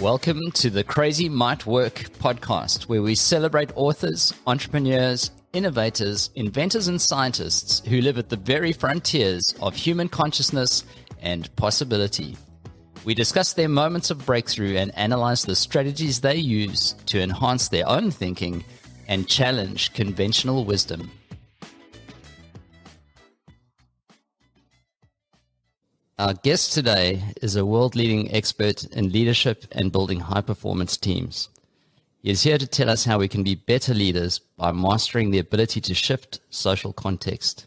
Welcome to the Crazy Might Work podcast, where we celebrate authors, entrepreneurs, innovators, inventors, and scientists who live at the very frontiers of human consciousness and possibility. We discuss their moments of breakthrough and analyze the strategies they use to enhance their own thinking and challenge conventional wisdom. Our guest today is a world-leading expert in leadership and building high-performance teams. He is here to tell us how we can be better leaders by mastering the ability to shift social context.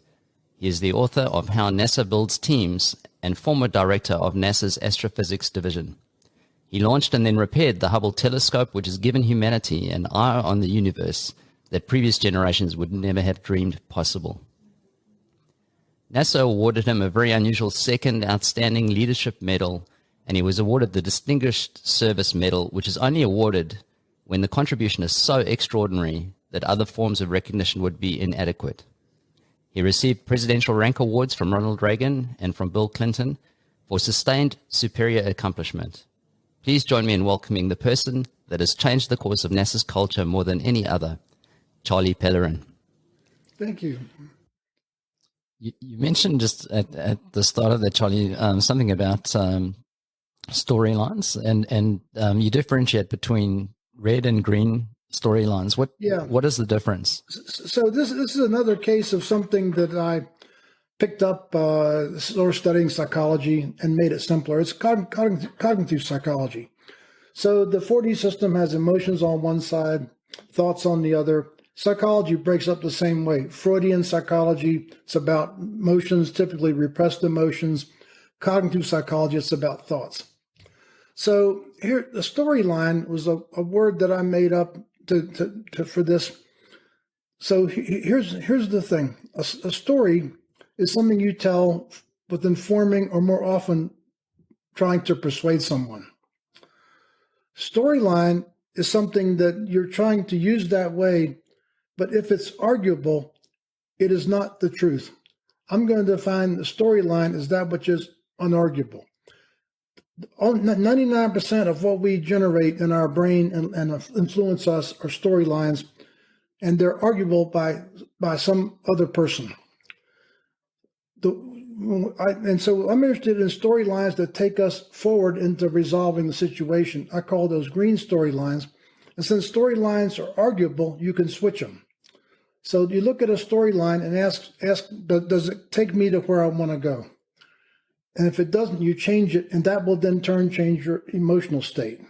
He is the author of How NASA Builds Teams and former director of NASA's astrophysics division. He launched and then repaired the Hubble telescope, which has given humanity an eye on the universe that previous generations would never have dreamed possible. NASA awarded him a very unusual second Outstanding Leadership Medal, and he was awarded the Distinguished Service Medal, which is only awarded when the contribution is so extraordinary that other forms of recognition would be inadequate. He received presidential rank awards from Ronald Reagan and from Bill Clinton for sustained superior accomplishment. Please join me in welcoming the person that has changed the course of NASA's culture more than any other, Charlie Pellerin. Thank you. You mentioned just at the start of that, Charlie, something about storylines, and you differentiate between red and green storylines. What is the difference? So this is another case of something that I picked up studying psychology and made it simpler. It's cognitive psychology. So the 4D system has emotions on one side, thoughts on the other. Psychology breaks up the same way. Freudian psychology, it's about emotions, typically repressed emotions. Cognitive psychology, it's about thoughts. So here, the storyline was a word that I made up for this. So here's the thing. A story is something you tell with informing or more often trying to persuade someone. Storyline is something that you're trying to use that way, but if it's arguable, it is not the truth. I'm going to define the storyline as that which is unarguable. 99% of what we generate in our brain and influence us are storylines, and they're arguable by some other person. And so I'm interested in storylines that take us forward into resolving the situation. I call those green storylines. And since storylines are arguable, you can switch them. So you look at a storyline and ask, does it take me to where I want to go? And if it doesn't, you change it, and that will then change your emotional state.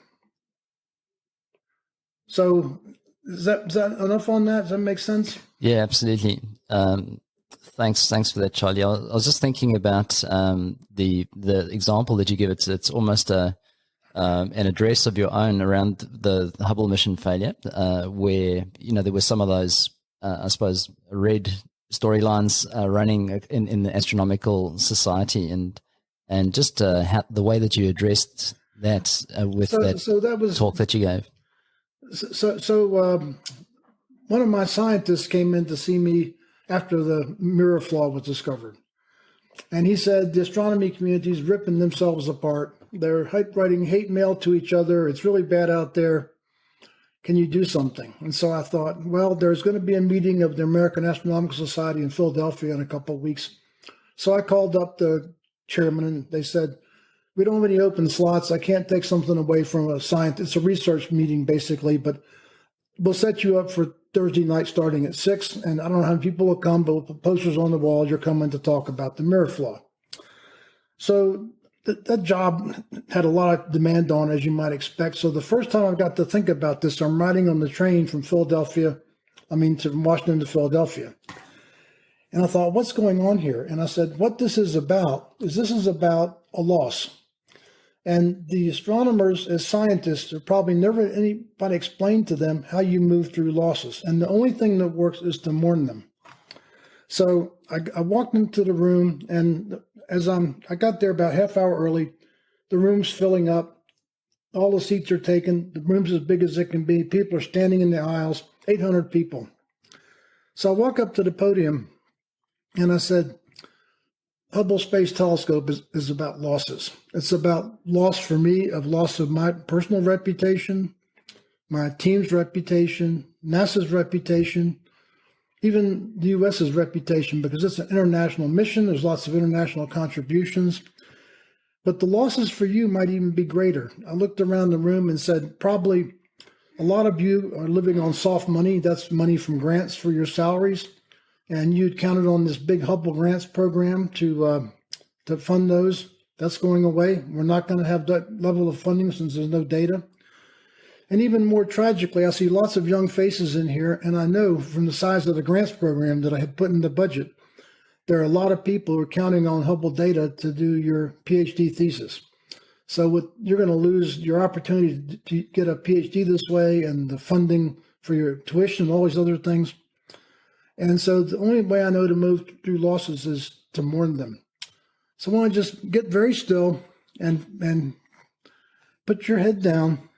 So is that enough on that? Does that make sense? Yeah, absolutely. Thanks for that, Charlie. I was just thinking about the example that you give. It's almost an address of your own around the Hubble mission failure, where there were some of those. I suppose red storylines running in the astronomical society, and just the way that you addressed that with that was talk that you gave. So one of my scientists came in to see me after the mirror flaw was discovered, and he said the astronomy community is ripping themselves apart. They're writing hate mail to each other. It's really bad out there. Can you do something? And so I thought, well, there's going to be a meeting of the American Astronomical Society in Philadelphia in a couple of weeks. So I called up the chairman, and they said, we don't have any open slots. I can't take something away from a scientist. It's a research meeting, basically, but we'll set you up for Thursday night starting at 6. And I don't know how many people will come, but we'll put posters on the wall. You're coming to talk about the mirror flaw. So that job had a lot of demand on, as you might expect. So the first time I got to think about this, I'm riding on the train from from Washington to Philadelphia. And I thought, what's going on here? And I said, what this is about a loss. And the astronomers, as scientists, are probably never anybody explained to them how you move through losses. And the only thing that works is to mourn them. So I walked into the room, and as I got there about half hour early, the room's filling up. All the seats are taken. The room's as big as it can be. People are standing in the aisles, 800 people. So I walk up to the podium, and I said, Hubble Space Telescope is about losses. It's about loss for me, of loss of my personal reputation, my team's reputation, NASA's reputation, even the US's reputation, because it's an international mission. There's lots of international contributions. But the losses for you might even be greater. I looked around the room and said, probably a lot of you are living on soft money. That's money from grants for your salaries. And you'd counted on this big Hubble grants program to fund those. That's going away. We're not going to have that level of funding since there's no data. And even more tragically, I see lots of young faces in here, and I know from the size of the grants program that I had put in the budget, there are a lot of people who are counting on Hubble data to do your PhD thesis. So you're going to lose your opportunity to get a PhD this way, and the funding for your tuition and all these other things. And so the only way I know to move through losses is to mourn them. So I want to just get very still and put your head down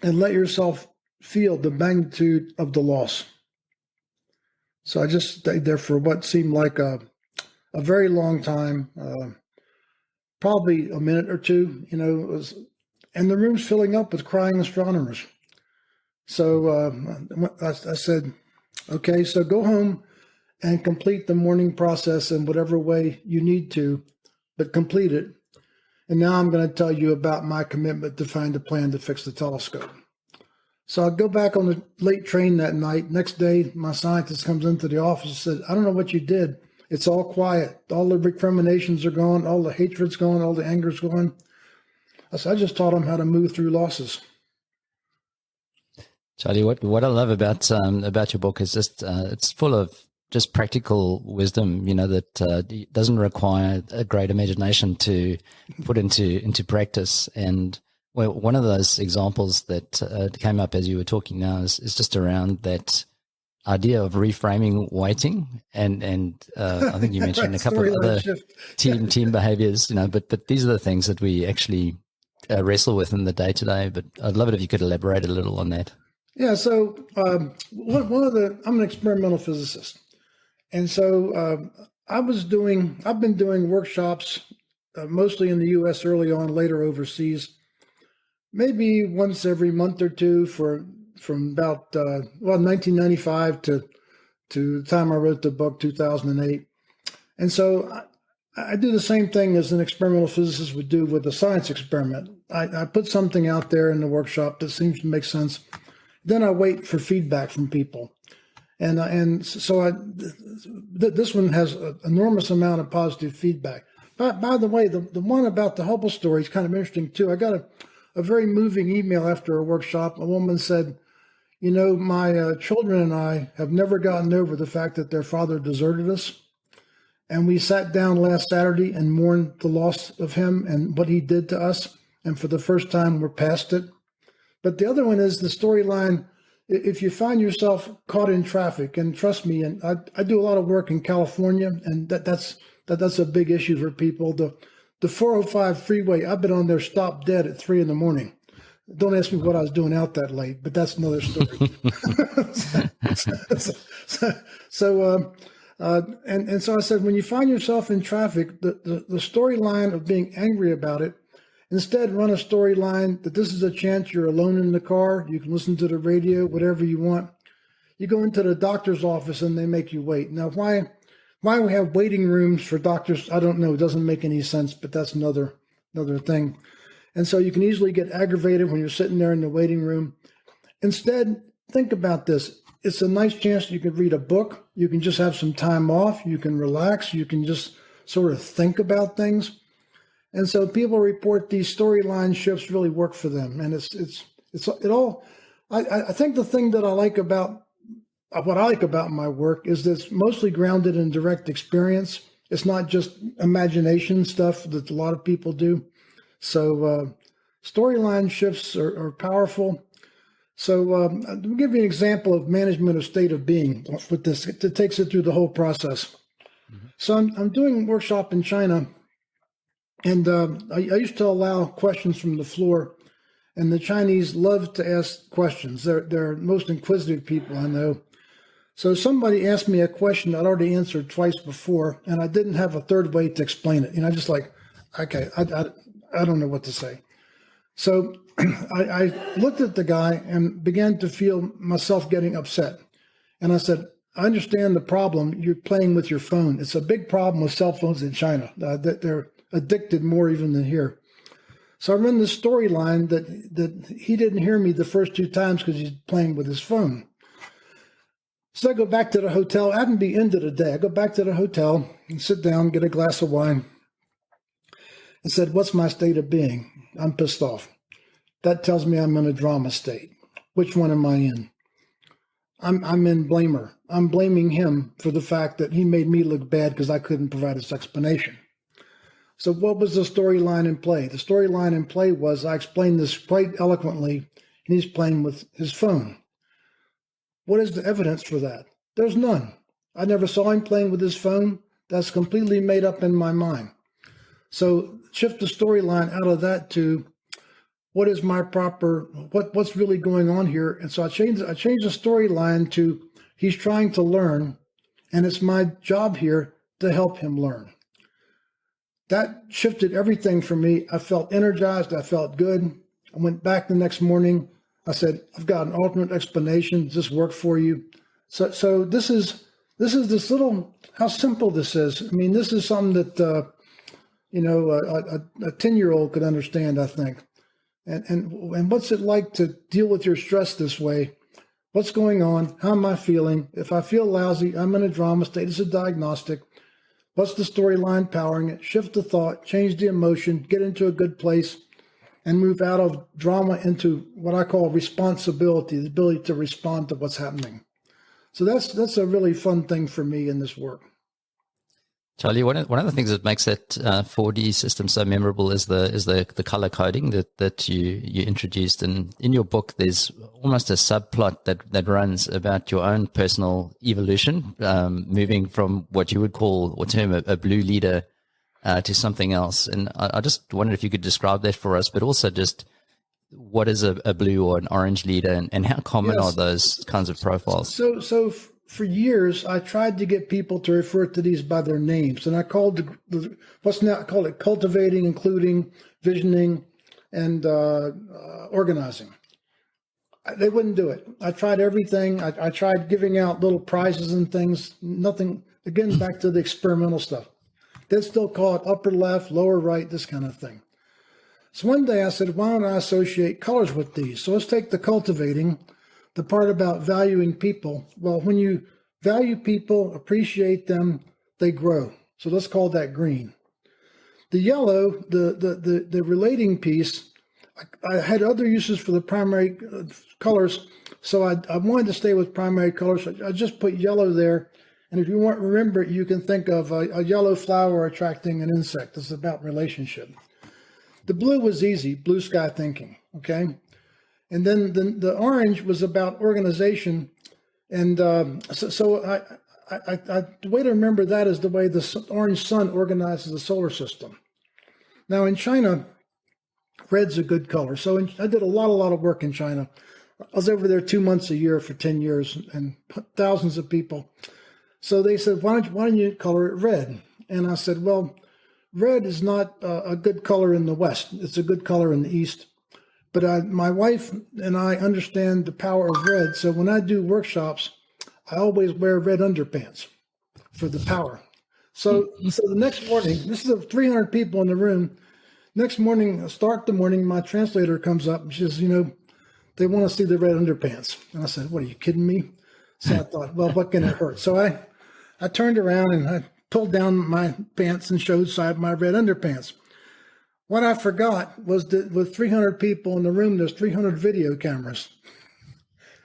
and let yourself feel the magnitude of the loss. So I just stayed there for what seemed like a very long time, probably a minute or two, and the room's filling up with crying astronomers. So I said, okay, so go home and complete the mourning process in whatever way you need to, but complete it. And now I'm going to tell you about my commitment to find a plan to fix the telescope. So I go back on the late train that night. Next day, my scientist comes into the office and said, I don't know what you did. It's all quiet. All the recriminations are gone. All the hatred's gone. All the anger's gone. I said, I just taught him how to move through losses. Charlie, what I love about your book is just it's full of just practical wisdom, that doesn't require a great imagination to put into practice. And well, one of those examples that came up as you were talking now is just around that idea of reframing waiting, and I think you mentioned a couple of other team behaviors, but these are the things that we actually wrestle with in the day to day. But I'd love it if you could elaborate a little on that. Yeah. So I'm an experimental physicist. And so I've been doing workshops mostly in the U.S. early on, later overseas, maybe once every month or two from about 1995 to the time I wrote the book, 2008. And so I do the same thing as an experimental physicist would do with a science experiment. I put something out there in the workshop that seems to make sense. Then I wait for feedback from people. And so this one has an enormous amount of positive feedback. By the way, the one about the Hubble story is kind of interesting too. I got a very moving email after a workshop. A woman said, my children and I have never gotten over the fact that their father deserted us. And we sat down last Saturday and mourned the loss of him and what he did to us. And for the first time, we're past it. But the other one is the storyline. If you find yourself caught in traffic, and trust me, and I do a lot of work in California, and that's a big issue for people. The 405 freeway, I've been on there stopped dead at 3 a.m. Don't ask me what I was doing out that late, but that's another story. So I said, when you find yourself in traffic, the storyline of being angry about it, instead, run a storyline that this is a chance you're alone in the car. You can listen to the radio, whatever you want. You go into the doctor's office and they make you wait. Now, why we have waiting rooms for doctors, I don't know. It doesn't make any sense, but that's another thing. And so you can easily get aggravated when you're sitting there in the waiting room. Instead, think about this. It's a nice chance you can read a book. You can just have some time off. You can relax. You can just sort of think about things. And so people report these storyline shifts really work for them. And I think the thing that I like about my work is that it's mostly grounded in direct experience. It's not just imagination stuff that a lot of people do. So storyline shifts are powerful. So I'll give you an example of management of state of being with this. It takes it through the whole process. Mm-hmm. So I'm doing a workshop in China. And I used to allow questions from the floor, and the Chinese love to ask questions. They're most inquisitive people I know. So somebody asked me a question I'd already answered twice before, and I didn't have a third way to explain it. I just like, okay, I don't know what to say. So I looked at the guy and began to feel myself getting upset. And I said, I understand the problem. You're playing with your phone. It's a big problem with cell phones in China. They're addicted more even than here. So I run this storyline that he didn't hear me the first two times because he's playing with his phone. So I go back to the hotel. I hadn't been into the day. I go back to the hotel and sit down, get a glass of wine. I said, what's my state of being? I'm pissed off. That tells me I'm in a drama state. Which one am I in? I'm in blamer. I'm blaming him for the fact that he made me look bad because I couldn't provide this explanation. So what was the storyline in play? The storyline in play was I explained this quite eloquently, and he's playing with his phone. What is the evidence for that? There's none. I never saw him playing with his phone. That's completely made up in my mind. So shift the storyline out of that to what is my proper, what's really going on here? And so I changed the storyline to he's trying to learn, and it's my job here to help him learn. That shifted everything for me. I felt energized. I felt good. I went back the next morning. I said, I've got an alternate explanation. Does this work for you? So this is this little, how simple this is. I mean, this is something that, a 10-year-old could understand, I think. And what's it like to deal with your stress this way? What's going on? How am I feeling? If I feel lousy, I'm in a drama state. It's a diagnostic. What's the storyline powering it? Shift the thought, change the emotion, get into a good place, and move out of drama into what I call responsibility, the ability to respond to what's happening. So that's a really fun thing for me in this work. Charlie, one of the things that makes that 4D system so memorable is the color coding that you introduced. And in your book, there's almost a subplot that runs about your own personal evolution, moving from what you would call or term a blue leader to something else. And I just wondered if you could describe that for us, but also just what is a blue or an orange leader, and how common are those kinds of profiles? So for years, I tried to get people to refer to these by their names, and I called what's now called it cultivating, including, visioning, and organizing. They wouldn't do it. I tried everything. I tried giving out little prizes and things. Nothing. Again, back to the experimental stuff. They'd still call it upper left, lower right, this kind of thing. So one day I said, why don't I associate colors with these? So let's take the cultivating, the part about valuing people. Well, when you value people, appreciate them, they grow. So let's call that green. The yellow, the relating piece, I had other uses for the primary colors, so I wanted to stay with primary colors. I just put yellow there. And if you want to remember it, you can think of a yellow flower attracting an insect. It's about relationship. The blue was easy, blue sky thinking, okay? And then the orange was about organization. And the way to remember that is the way the orange sun organizes the solar system. Now in China, red's a good color. So I did a lot of work in China. I was over there 2 months a year for 10 years and thousands of people. So they said, why don't you color it red? And I said, well, red is not a good color in the West. It's a good color in the East. But my wife and I understand the power of red. So when I do workshops, I always wear red underpants for the power. So the next morning, this is 300 people in the room. Next morning, start the morning, my translator comes up and she says, they want to see the red underpants. And I said, what, are you kidding me? So I thought, well, what can it hurt? So I turned around and I pulled down my pants and showed side my red underpants. What I forgot was that with 300 people in the room, there's 300 video cameras.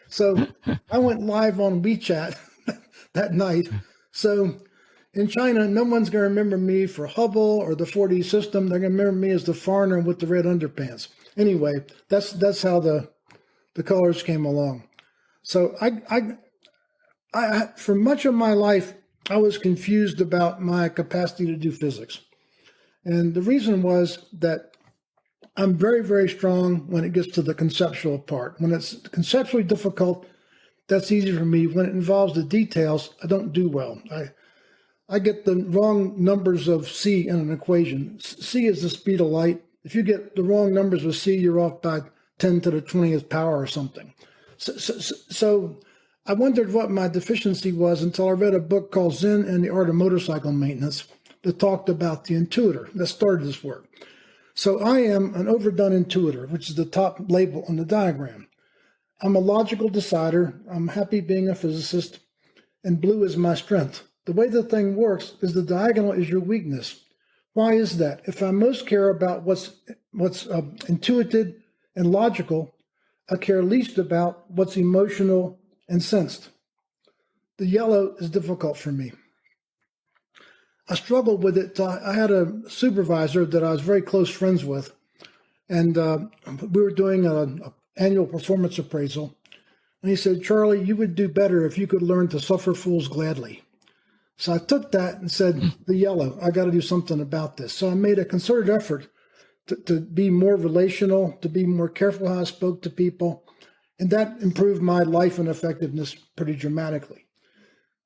So I went live on WeChat that night. So in China, no one's going to remember me for Hubble or the 4D system. They're going to remember me as the foreigner with the red underpants. Anyway, that's how the colors came along. So I for much of my life, I was confused about my capacity to do physics. And the reason was that I'm very, very strong when it gets to the conceptual part. When it's conceptually difficult, that's easy for me. When it involves the details, I don't do well. I get the wrong numbers of c in an equation. C is the speed of light. If you get the wrong numbers with c, you're off by 10 to the 20th power or something. So I wondered what my deficiency was until I read a book called Zen and the Art of Motorcycle Maintenance that talked about the intuitor that started this work. So I am an overdone intuitor, which is the top label on the diagram. I'm a logical decider. I'm happy being a physicist, and blue is my strength. The way the thing works is the diagonal is your weakness. Why is that? If I most care about what's intuitive and logical, I care least about what's emotional and sensed. The yellow is difficult for me. I struggled with it. I had a supervisor that I was very close friends with, and we were doing an annual performance appraisal. And he said, "Charlie, you would do better if you could learn to suffer fools gladly." So I took that and said, the yellow, I got to do something about this. So I made a concerted effort to be more relational, to be more careful how I spoke to people. And that improved my life and effectiveness pretty dramatically.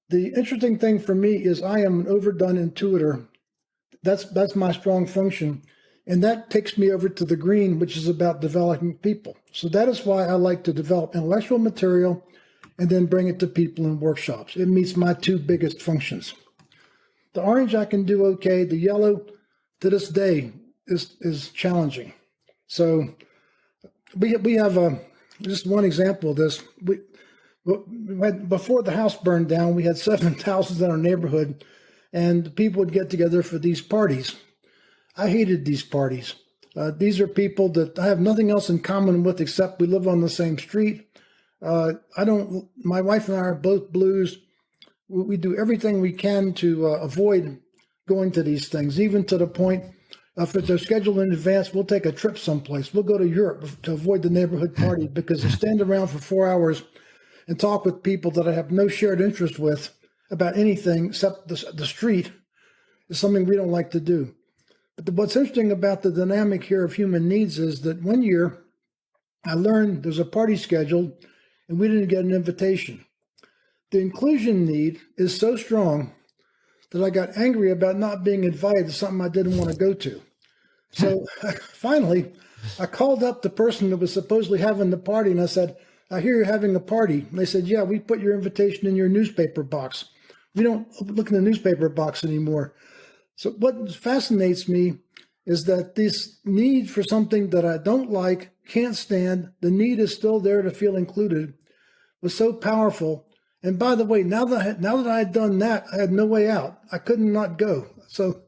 The interesting thing for me is I am an overdone intuitor. That's my strong function. And that takes me over to the green, which is about developing people. So that is why I like to develop intellectual material and then bring it to people in workshops. It meets my two biggest functions. The orange I can do okay. The yellow, to this day, is challenging. So we have just one example of this. Before the house burned down, we had 7 houses in our neighborhood, and people would get together for these parties. I hated these parties. These are people that I have nothing else in common with except we live on the same street. My wife and I are both blues. We do everything we can to avoid going to these things, even to the point if they're scheduled in advance, we'll take a trip someplace. We'll go to Europe to avoid the neighborhood party because to stand around for 4 hours and talk with people that I have no shared interest with about anything except the street is something we don't like to do. But what's interesting about the dynamic here of human needs is that one year I learned there's a party scheduled and we didn't get an invitation. The inclusion need is so strong that I got angry about not being invited to something I didn't want to go to. So finally, I called up the person that was supposedly having the party and I said, "I hear you're having a party." And they said, "Yeah, we put your invitation in your newspaper box. We don't look in the newspaper box anymore." So what fascinates me is that this need for something that I don't like, can't stand, the need is still there to feel included, was so powerful. And by the way, now that I had done that, I had no way out. I couldn't not go. So